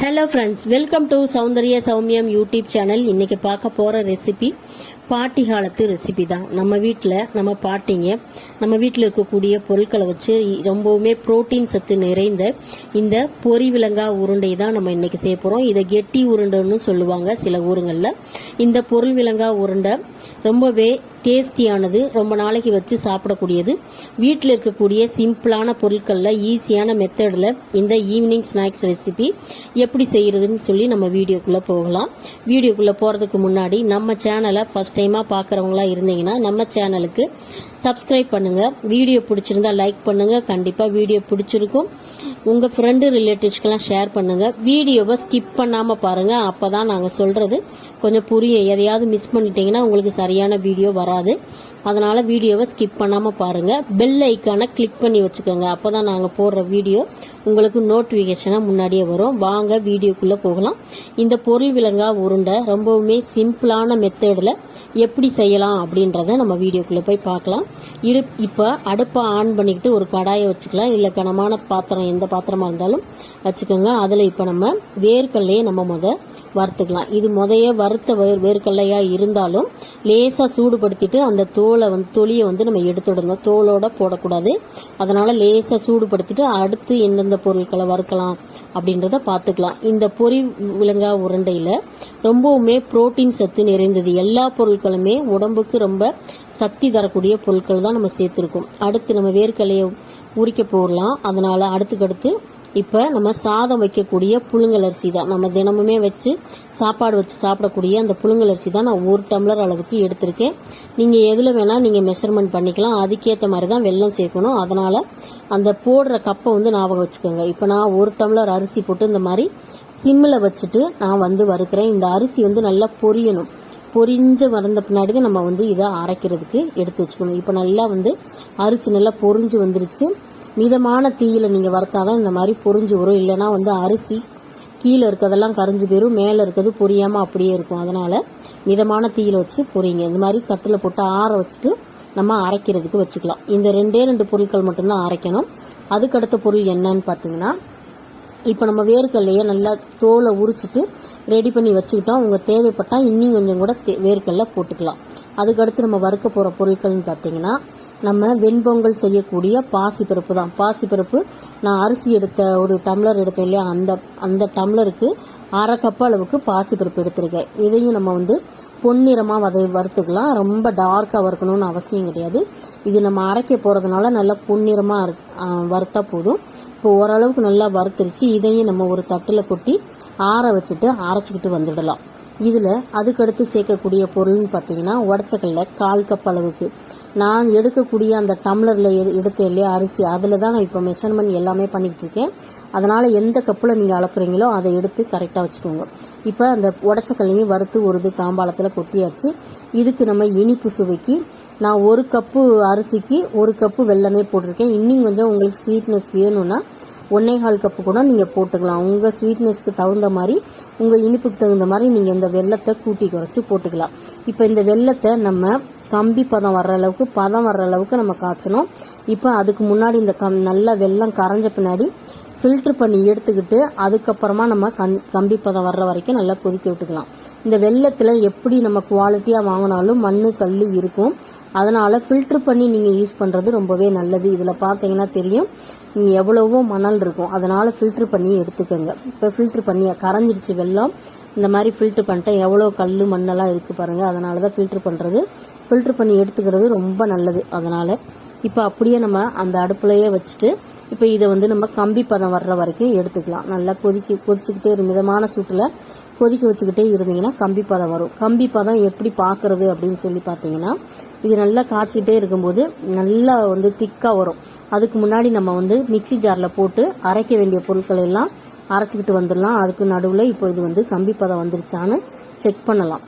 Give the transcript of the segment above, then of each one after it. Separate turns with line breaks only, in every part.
Hello friends, welcome to Soundarya Soumiyam YouTube channel. இன்னைக்கு பார்க்க போற ரெசிபி பாட்டி காலத்து ரெசிபி தான். நம்ம வீட்டில் நம்ம பாட்டிங்க நம்ம வீட்டில் இருக்கக்கூடிய பொருட்களை வச்சு ரொம்பவுமே புரோட்டீன் சத்து நிறைந்த இந்த பொரி விலங்கா உருண்டை தான் நம்ம இன்னைக்கு செய்ய போறோம். இதை கெட்டி உருண்டைன்னு சொல்லுவாங்க சில ஊருங்களில். இந்த பொருள் விலங்கா உருண்டை ரொம்பவே டேஸ்டியானது, ரொம்ப நாளைக்கு வச்சு சாப்பிடக்கூடியது. வீட்டில் இருக்கக்கூடிய சிம்பிளான பொருட்களில் ஈஸியான மெத்தடில் இந்த ஈவினிங் ஸ்நாக்ஸ் ரெசிபி எப்படி செய்யறதுன்னு சொல்லி நம்ம வீடியோக்குள்ளே போகலாம். வீடியோக்குள்ளே போகிறதுக்கு முன்னாடி நம்ம சேனலை ஃபர்ஸ்ட் டைமாக பார்க்குறவங்களா இருந்தீங்கன்னா நம்ம சேனலுக்கு சப்ஸ்கிரைப் பண்ணுங்க. வீடியோ பிடிச்சிருந்தா லைக் பண்ணுங்க. கண்டிப்பாக வீடியோ பிடிச்சிருக்கும். உங்கள் ஃப்ரெண்டு ரிலேட்டிவ்ஸ்க்கெல்லாம் ஷேர் பண்ணுங்க. வீடியோவை ஸ்கிப் பண்ணாமல் பாருங்க. அப்போ தான் நாங்கள் சொல்றது கொஞ்சம் புரியும். எதையாவது மிஸ் பண்ணிட்டீங்கன்னா உங்களுக்கு சரியான வீடியோ வராது. அதனால வீடியோவை ஸ்கிப் பண்ணாமல் பாருங்க. பெல் ஐக்கானை கிளிக் பண்ணி வச்சுக்கோங்க. அப்போ தான் நாங்கள் போடுற வீடியோ உங்களுக்கு நோட்டிஃபிகேஷனாக முன்னாடியே வரும். வாங்க வீடியோக்குள்ளே போகலாம். இந்த பொருள் விலங்கா உருண்டை ரொம்பவுமே சிம்பிளான மெத்தடில் எப்படி செய்யலாம் அப்படின்றத நம்ம வீடியோக்குள்ளே போய் பார்க்கலாம். இப்போ அடுப்பை ஆன் பண்ணிக்கிட்டு ஒரு கடாயை வச்சுக்கலாம். இல்லை கனமான பாத்திரம், எந்த பாத்திரமா இருந்தாலும் வச்சுக்கோங்க. அதில் இப்போ நம்ம வேர்க்கடலையே நம்ம வறுத்துக்கலாம். இது வறுத்த வேர்க்கடலையா இருந்தாலும் லேசா சூடுபடுத்திட்டு அந்த தொலியை நம்ம எடுத்துடணும். தோலோட போடக்கூடாது. அதனால லேசா சூடுபடுத்திட்டு அடுத்து எந்தெந்த பொருட்களை வறுக்கலாம் அப்படின்றத பார்த்துக்கலாம். இந்த பொரி விலங்கா உருண்டையில ரொம்பவுமே புரோட்டீன் சத்து நிறைந்தது. எல்லா பொருட்களுமே உடம்புக்கு ரொம்ப சக்தி தரக்கூடிய பொருட்கள் தான் நம்ம சேர்த்திருக்கோம். அடுத்து நம்ம வேர்க்கடலையை உரிக்க போடலாம். அதனால அடுத்துக்கடுத்து இப்ப நம்ம சாதம் வைக்கக்கூடிய புழுங்கல் அரிசி தான். நம்ம தினமுமே வச்சு சாப்பாடு வச்சு சாப்பிடக்கூடிய அந்த புழுங்கல் அரிசி தான் நான் 1 டம்ளர் அளவுக்கு எடுத்திருக்கேன். நீங்க எதுல வேணா நீங்க மெஷர்மெண்ட் பண்ணிக்கலாம். அதுக்கேற்ற மாதிரி தான் வெல்லம் சேர்க்கணும். அதனால அந்த போடுற கப்பை ஞாபகம் வச்சுக்கோங்க. இப்ப நான் 1 டம்ளர் அரிசி போட்டு இந்த மாதிரி சிம்மில் வச்சுட்டு நான் வறுக்கிறேன். இந்த அரிசி நல்லா பொரியணும். பொரிஞ்சு வந்த பின்னாடி தான் நம்ம இதை அரைக்கிறதுக்கு எடுத்து வச்சுக்கணும். இப்ப நல்லா அரிசி நல்லா பொரிஞ்சு வந்துருச்சு. மிதமான தீயில நீங்க வறுத்தாதான் இந்த மாதிரி பொரிஞ்சு வரும். இல்லைன்னா அரிசி கீழே இருக்கிறதெல்லாம் கரிஞ்சு போயிரும், மேல இருக்கிறது பொரியாம அப்படியே இருக்கும். அதனால மிதமான தீயில வச்சு பொரிங்க. இந்த மாதிரி தட்டுல போட்டு ஆற வச்சுட்டு நம்ம அரைக்கிறதுக்கு வச்சுக்கலாம். இந்த 2 பொருட்கள் மட்டும்தான் அரைக்கணும். அதுக்கடுத்த பொருள் என்னன்னு பாத்தீங்கன்னா, இப்ப நம்ம வேர்க்கடலையே நல்லா தோலை உரிச்சிட்டு ரெடி பண்ணி வச்சுக்கிட்டோம். உங்க தேவைப்பட்டா இன்னும் கொஞ்சம் கூட வேர்க்கடலை போட்டுக்கலாம். அதுக்கடுத்து நம்ம வறுக்க போற பொருட்கள்னு பாத்தீங்கன்னா, நம்ம வெண்பொங்கல் செய்யக்கூடிய பாசிப்பருப்பு தான். பாசிப்பருப்பு நான் அரிசி எடுத்த ஒரு டம்ளர் எடுத்தேன் இல்லையா, அந்த டம்ளருக்கு 1/2 கப் அளவுக்கு பாசிப்பருப்பு எடுத்திருக்கேன். இதையும் நம்ம பொன்னிறமா வறுத்துக்கலாம். ரொம்ப டார்க்கா வறுக்கணும்னு அவசியம் கிடையாது. இது நம்ம அரைக்க போறதுனால நல்லா பொன்னிறமா வறுத்தா போதும். இப்போ ஓரளவுக்கு நல்லா வறுத்துருச்சு. இதையும் நம்ம ஒரு தட்டுல கொட்டி ஆற வச்சுட்டு அரைச்சிக்கிட்டு வந்துடலாம். இதுல அதுக்கடுத்து சேர்க்கக்கூடிய பொருள்னு பாத்தீங்கன்னா, உடச்சக்கல்ல 1/4 கப் அளவுக்கு. நான் எடுக்கக்கூடிய அந்த டம்ளர்ல எடுத்தேன் இல்லையா அரிசி, அதுலதான் நான் இப்ப மெஷர்மெண்ட் எல்லாமே பண்ணிட்டு இருக்கேன். அதனால எந்த கப்புல நீங்க அளக்குறீங்களோ அதை எடுத்து கரெக்டா வச்சுக்கோங்க. இப்ப அந்த உடச்சக்கல்லையும் வறுத்து ஒரு தாம்பாளத்துல கொட்டியாச்சு. இதுக்கு நம்ம இனிப்பு சுவைக்கு நான் 1 கப்பு அரிசிக்கு 1 கப்பு வெல்லமே போட்டிருக்கேன். இன்னும் கொஞ்சம் உங்களுக்கு ஸ்வீட்னஸ் வேணும்னா 1/4 கப்பு கூட நீங்க போட்டுக்கலாம். உங்க ஸ்வீட்னஸ்க்கு தகுந்த மாதிரி, உங்க இனிப்புக்கு தகுந்த மாதிரி நீங்க இந்த வெல்லத்தை கூட்டி குறைச்சு போட்டுக்கலாம். இப்ப இந்த வெல்லத்தை நம்ம கம்பி பதம் வர்ற அளவுக்கு நம்ம காய்ச்சணும். இப்ப அதுக்கு முன்னாடி இந்த நல்ல வெல்லம் கரைஞ்ச பின்னாடி ஃபில்டர் பண்ணி எடுத்துக்கிட்டு அதுக்கப்புறமா நம்ம கம்பி பதம் வர்ற வரைக்கும் நல்லா கொதிக்க விட்டுக்கலாம். இந்த வெல்லத்துல எப்படி நம்ம குவாலிட்டியா வாங்கினாலும் மண்ணு கல்லு இருக்கும். அதனால ஃபில்டர் பண்ணி நீங்க யூஸ் பண்றது ரொம்பவே நல்லது. இதுல பாத்தீங்கன்னா தெரியும் எவ்வளவோ மணல் இருக்கும். அதனால ஃபில்டர் பண்ணி எடுத்துக்கோங்க. இப்ப ஃபில்டர் பண்ணி கரைஞ்சிருச்சு வெல்லம். இந்த மாதிரி ஃபில்டர் பண்ணிட்டேன். எவ்வளவு கல்லு மண்ணெல்லாம் இருக்கு பாருங்க. அதனாலதான் ஃபில்டர் பண்ணி எடுத்துக்கிறது ரொம்ப நல்லது. அதனால இப்ப அப்படியே நம்ம அந்த அடுப்புலயே வச்சுட்டு இப்ப இதை நம்ம கம்பி பதம் வர்ற வரைக்கும் எடுத்துக்கலாம். நல்லா கொதிச்சுக்கிட்டே மிதமான சூட்டுல கொதிக்க வச்சுக்கிட்டே இருந்தீங்கன்னா கம்பி பதம் வரும். கம்பி பதம் எப்படி பாக்குறது அப்படின்னு சொல்லி பாத்தீங்கன்னா, இது நல்லா காய்ச்சிக்கிட்டே இருக்கும்போது நல்லா திக்கா வரும். அதுக்கு முன்னாடி நம்ம மிக்சி ஜார்ல போட்டு அரைக்க வேண்டிய பொருட்கள் எல்லாம் அரைச்சிக்கிட்டு வந்துடலாம். அதுக்கு நடுவுல இப்போ இது கம்பி பதம் வந்துருச்சான்னு செக் பண்ணலாம்.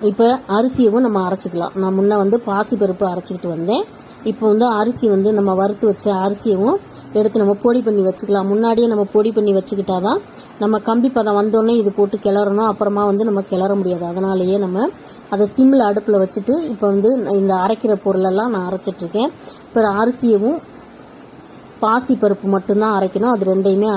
இப்ப அரிசியவும் நம்ம அரைச்சிக்கலாம். நான் முன்ன பாசிப்பருப்பு அரைச்சிக்கிட்டு வந்தேன். இப்போ அரிசி நம்ம வறுத்து வச்ச அரிசியவும் எடுத்து நம்ம பொடி பண்ணி வச்சுக்கலாம். முன்னாடியே நம்ம பொடி பண்ணி வச்சுக்கிட்டாதான் நம்ம கம்பி பதம் வந்தோடனே இது போட்டு கிளறணும். அப்புறமா நம்ம கிளற முடியாது. அதனாலயே நம்ம அதை சிம்ல அடுப்புல வச்சுட்டு இப்ப இந்த அரைக்கிற பொருள் எல்லாம் நான் அரைச்சிட்டு இருக்கேன். இப்ப அரிசியவும் பாசி பருப்பு மட்டும்தான் அரைக்கணும். அது ரெண்டையுமே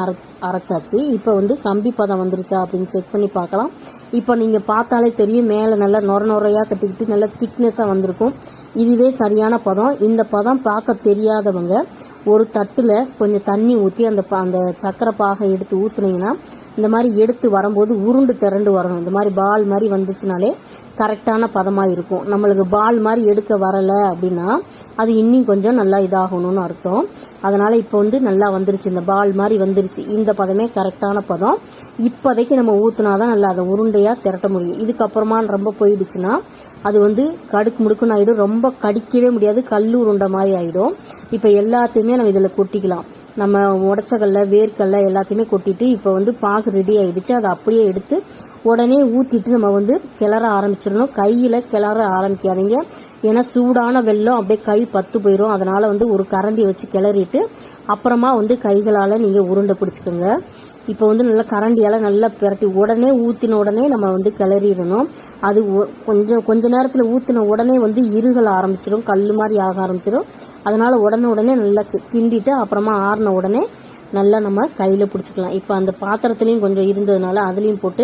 அரைச்சாச்சு. இப்போ வந்து கம்பி பதம் வந்துருச்சா அப்படின்னு செக் பண்ணி பார்க்கலாம். இப்போ நீங்கள் பார்த்தாலே தெரியும், மேலே நல்லா நொறையாக கட்டிக்கிட்டு நல்லா திக்னஸாக வந்திருக்கும். இதுவே சரியான பதம். இந்த பதம் பார்க்க தெரியாதவங்க ஒரு தட்டில் கொஞ்சம் தண்ணி ஊற்றி அந்த சக்கரை பாகை எடுத்து ஊற்றுனீங்கன்னா இந்த மாதிரி எடுத்து வரும்போது உருண்டு திரண்டு வரணும். இந்த மாதிரி பால் மாதிரி வந்துச்சுனாலே கரெக்டான பதமாக இருக்கும். நம்மளுக்கு பால் மாதிரி எடுக்க வரலை அப்படின்னா அது இன்னும் கொஞ்சம் நல்லா இதாகணும்னு அர்த்தம். அதனால் இப்போ வந்து நல்லா வந்துருச்சு, இந்த பால் மாதிரி வந்துருச்சு. இந்த பதமே கரெக்டான பதம். இப்போதைக்கு நம்ம ஊற்றினாதான் நல்லா அதை உருண்டையாக திரட்ட முடியும். இதுக்கப்புறமா ரொம்ப போயிடுச்சுன்னா அது வந்து கடுக்கு முடுக்குன்னு ஆகிடும். ரொம்ப கடிக்கவே முடியாது, கல் உருண்டை மாதிரி ஆகிடும். இப்போ எல்லாத்தையுமே நம்ம இதில் கொட்டிக்கலாம். நம்ம உடச்சக்கல்ல வேர்க்கல்ல எல்லாத்தையுமே கொட்டிட்டு இப்போ வந்து பாகு ரெடி ஆகிடுச்சு. அதை அப்படியே எடுத்து உடனே ஊற்றிட்டு நம்ம வந்து கிளற ஆரம்பிச்சிடணும். கையில் கிளற ஆரம்பிக்காதீங்க, ஏன்னா சூடான வெல்லம் அப்படியே கை பத்து போயிடும். அதனால வந்து ஒரு கரண்டி வச்சு கிளறிட்டு அப்புறமா வந்து கைகளால் நீங்கள் உருண்டை பிடிச்சிக்கோங்க. இப்போ வந்து நல்லா கரண்டியால் நல்லா பிரட்டி உடனே ஊற்றின உடனே நம்ம வந்து கிளறிடணும். அது கொஞ்ச நேரத்தில் ஊற்றின உடனே வந்து இருகல ஆரம்பிச்சிடும், கல் மாதிரி ஆக ஆரம்பிச்சிடும். அதனால உடனே நல்லா கிண்டிட்டு அப்புறமா ஆறின உடனே நல்லா நம்ம கையில் பிடிச்சிக்கலாம். இப்போ அந்த பாத்திரத்துலேயும் கொஞ்சம் இருந்ததுனால அதுலேயும் போட்டு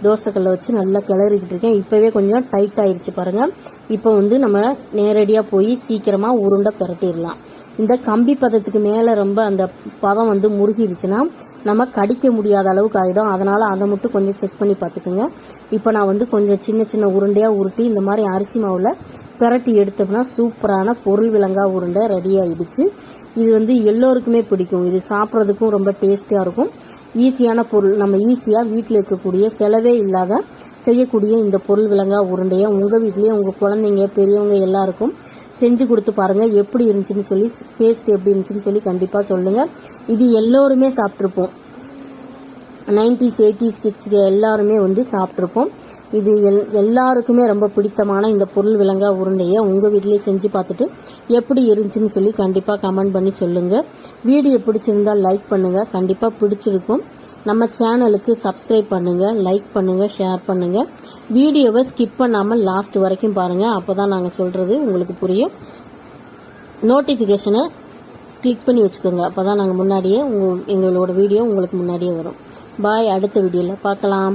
தோசைக்கல்லை வச்சு நல்லா கிளறிக்கிட்டு இருக்கேன். இப்போவே கொஞ்சம் டைட் ஆயிடுச்சு பாருங்கள். இப்போ வந்து நம்ம நேரடியாக போய் சீக்கிரமாக உருண்டை பிரட்டிடலாம். இந்த கம்பி பதத்துக்கு மேலே ரொம்ப அந்த பதம் வந்து முருகிடுச்சுன்னா நம்ம கடிக்க முடியாத அளவுக்கு ஆகிடும். அதனால் அதை மட்டும் கொஞ்சம் செக் பண்ணி பார்த்துக்குங்க. இப்போ நான் வந்து கொஞ்சம் சின்ன உருண்டையாக உருட்டி இந்த மாதிரி அரிசி மாவில் பிரட்டி எடுத்தோம்னா சூப்பரான பொருள் விலங்கா உருண்டை ரெடி ஆகிடுச்சு. இது வந்து எல்லோருக்குமே பிடிக்கும். இது சாப்பிட்றதுக்கும் ரொம்ப டேஸ்டியாக இருக்கும். ஈஸியான பொருள், நம்ம ஈஸியாக வீட்டில் இருக்கக்கூடிய செலவே இல்லாத செய்யக்கூடிய இந்த பொருள் விலங்கா உருண்டையை உங்கள் வீட்லேயே உங்கள் குழந்தைங்க பெரியவங்க எல்லாருக்கும் செஞ்சு கொடுத்து பாருங்கள். எப்படி இருந்துச்சுன்னு சொல்லி, டேஸ்ட் எப்படி இருந்துச்சுன்னு சொல்லி கண்டிப்பாக சொல்லுங்கள். இது எல்லோருமே சாப்பிட்ருப்போம். 90s 80s கிட்ஸுக்கு எல்லாருமே வந்து சாப்பிட்ருப்போம். இது எல்லாருக்குமே ரொம்ப பிடித்தமான இந்த பொருள் விலங்கா உருண்டையை உங்கள் வீட்டிலேயே செஞ்சு பார்த்துட்டு எப்படி இருந்துச்சுன்னு சொல்லி கண்டிப்பாக கமெண்ட் பண்ணி சொல்லுங்கள். வீடியோ பிடிச்சிருந்தால் லைக் பண்ணுங்கள், கண்டிப்பாக பிடிச்சிருக்கும். நம்ம சேனலுக்கு சப்ஸ்கிரைப் பண்ணுங்கள், லைக் பண்ணுங்கள், ஷேர் பண்ணுங்கள். வீடியோவை ஸ்கிப் பண்ணாமல் லாஸ்ட் வரைக்கும் பாருங்கள். அப்போ தான் நாங்கள் சொல்கிறது உங்களுக்கு புரியும். நோட்டிஃபிகேஷனை கிளிக் பண்ணி வச்சுக்கோங்க. அப்போ தான் நாங்கள் முன்னாடியே எங்களோட வீடியோ உங்களுக்கு முன்னாடியே வரும். பாய், அடுத்த வீடியோவில் பார்க்கலாம்.